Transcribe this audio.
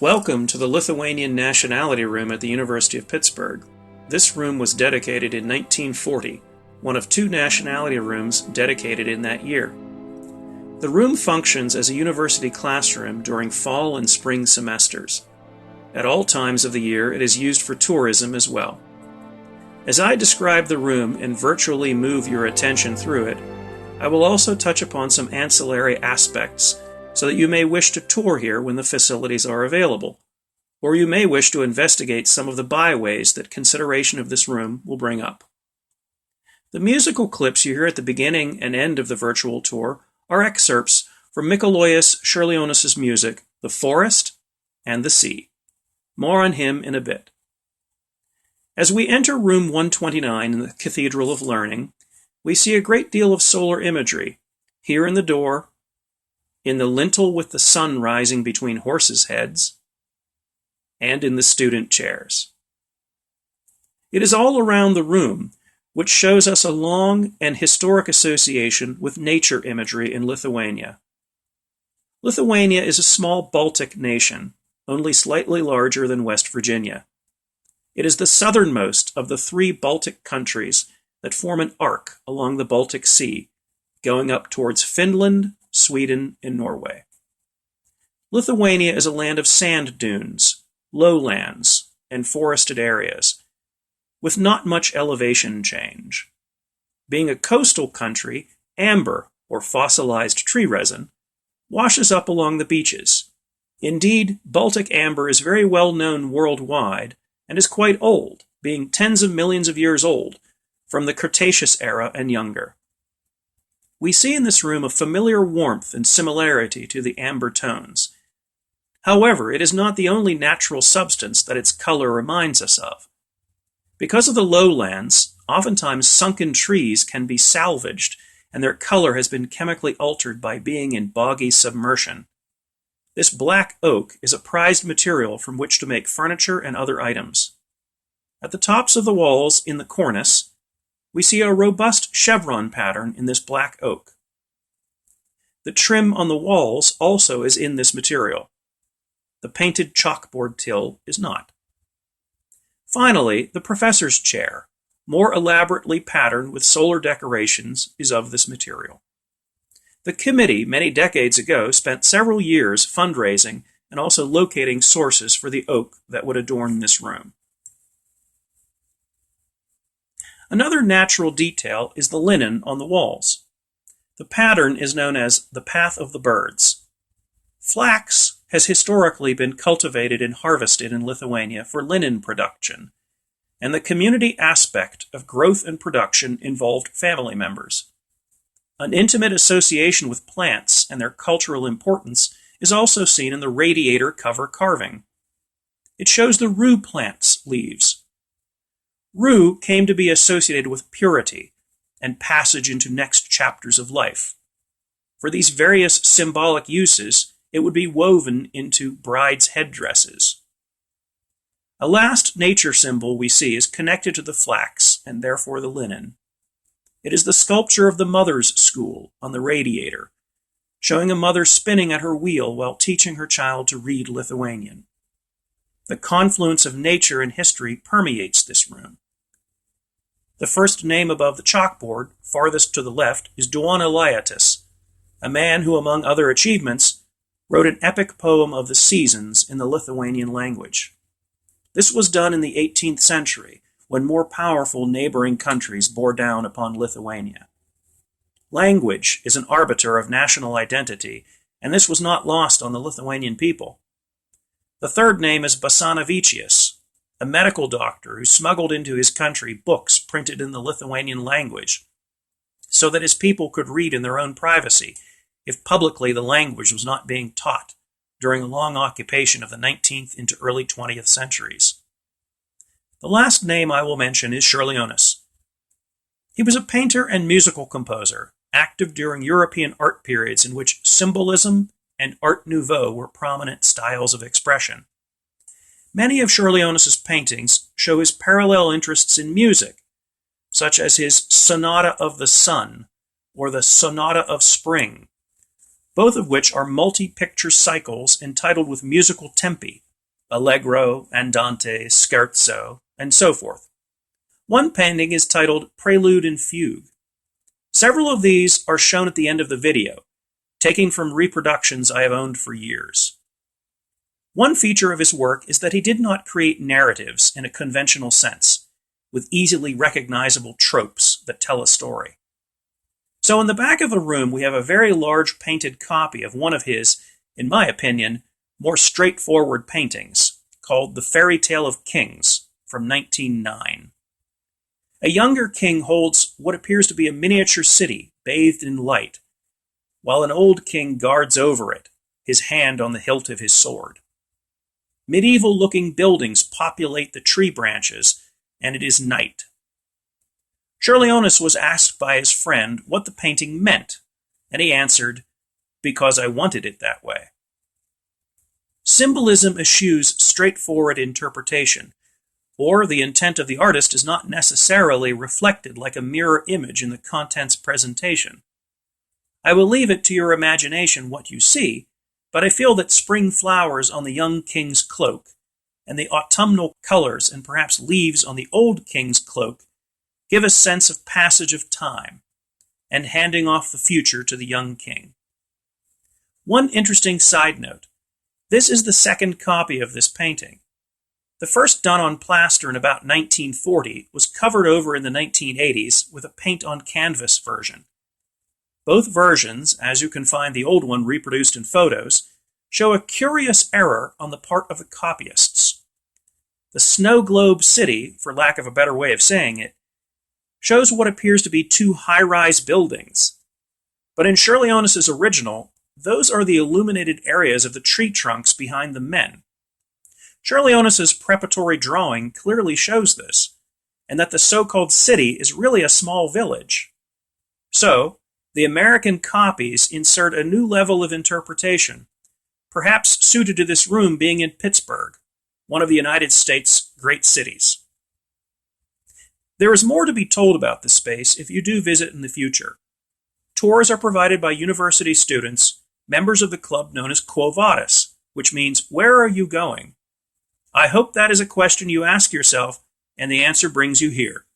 Welcome to the Lithuanian Nationality Room at the University of Pittsburgh. This room was dedicated in 1940, one of two nationality rooms dedicated in that year. The room functions as a university classroom during fall and spring semesters. At all times of the year, it is used for tourism as well. As I describe the room and virtually move your attention through it, I will also touch upon some ancillary aspects so that you may wish to tour here when the facilities are available, or you may wish to investigate some of the byways that consideration of this room will bring up. The musical clips you hear at the beginning and end of the virtual tour are excerpts from Mikalojus Čiurlionis' music, The Forest and the Sea. More on him in a bit. As we enter room 129 in the Cathedral of Learning, we see a great deal of solar imagery, here in the door, in the lintel with the sun rising between horses' heads, and in the student chairs. It is all around the room, which shows us a long and historic association with nature imagery in Lithuania. Lithuania is a small Baltic nation, only slightly larger than West Virginia. It is the southernmost of the three Baltic countries that form an arc along the Baltic Sea, going up towards Finland, Sweden, and Norway. Lithuania is a land of sand dunes, lowlands, and forested areas, with not much elevation change. Being a coastal country, amber, or fossilized tree resin, washes up along the beaches. Indeed, Baltic amber is very well known worldwide and is quite old, being tens of millions of years old, from the Cretaceous era and younger. We see in this room a familiar warmth and similarity to the amber tones. However, it is not the only natural substance that its color reminds us of. Because of the lowlands, oftentimes sunken trees can be salvaged, and their color has been chemically altered by being in boggy submersion. This black oak is a prized material from which to make furniture and other items. At the tops of the walls in the cornice, we see a robust chevron pattern in this black oak. The trim on the walls also is in this material. The painted chalkboard till is not. Finally, the professor's chair, more elaborately patterned with solar decorations, is of this material. The committee, many decades ago, spent several years fundraising and also locating sources for the oak that would adorn this room. Another natural detail is the linen on the walls. The pattern is known as the Path of the Birds. Flax has historically been cultivated and harvested in Lithuania for linen production, and the community aspect of growth and production involved family members. An intimate association with plants and their cultural importance is also seen in the radiator cover carving. It shows the rue plant's leaves. Rue came to be associated with purity and passage into next chapters of life. For these various symbolic uses, it would be woven into brides' headdresses. A last nature symbol we see is connected to the flax and therefore the linen. It is the sculpture of the mother's school on the radiator, showing a mother spinning at her wheel while teaching her child to read Lithuanian. The confluence of nature and history permeates this room. The first name above the chalkboard, farthest to the left, is Nationality, a man who, among other achievements, wrote an epic poem of the seasons in the Lithuanian language. This was done in the 18th century, when more powerful neighboring countries bore down upon Lithuania. Language is an arbiter of national identity, and this was not lost on the Lithuanian people. The third name is Basanavičius, a medical doctor who smuggled into his country books printed in the Lithuanian language, so that his people could read in their own privacy, if publicly the language was not being taught during a long occupation of the 19th into early 20th centuries. The last name I will mention is Čiurlionis. He was a painter and musical composer, active during European art periods in which Symbolism and Art Nouveau were prominent styles of expression. Many of Čiurlionis' paintings show his parallel interests in music, such as his Sonata of the Sun or the Sonata of Spring, both of which are multi-picture cycles entitled with musical tempi, allegro, andante, scherzo, and so forth. One painting is titled Prelude and Fugue. Several of these are shown at the end of the video, taken from reproductions I have owned for years. One feature of his work is that he did not create narratives in a conventional sense, with easily recognizable tropes that tell a story. So in the back of the room, we have a very large painted copy of one of his, in my opinion, more straightforward paintings, called The Fairy Tale of Kings, from 1909. A younger king holds what appears to be a miniature city bathed in light, while an old king guards over it, his hand on the hilt of his sword. Medieval-looking buildings populate the tree branches, and it is night. Čiurlionis was asked by his friend what the painting meant, and he answered, "Because I wanted it that way." Symbolism eschews straightforward interpretation, or the intent of the artist is not necessarily reflected like a mirror image in the content's presentation. I will leave it to your imagination what you see, but I feel that spring flowers on the young king's cloak, and the autumnal colors and perhaps leaves on the old king's cloak give a sense of passage of time, and handing off the future to the young king. One interesting side note: this is the second copy of this painting. The first, done on plaster in about 1940, was covered over in the 1980s with a paint-on-canvas version. Both versions, as you can find the old one reproduced in photos, show a curious error on the part of the copyists. The snow globe city, for lack of a better way of saying it, shows what appears to be two high-rise buildings. But in Čiurlionis' original, those are the illuminated areas of the tree trunks behind the men. Čiurlionis' preparatory drawing clearly shows this, and that the so-called city is really a small village. So, the American copies insert a new level of interpretation, perhaps suited to this room being in Pittsburgh, one of the United States' great cities. There is more to be told about this space if you do visit in the future. Tours are provided by university students, members of the club known as Quo Vadis, which means, where are you going? I hope that is a question you ask yourself, and the answer brings you here.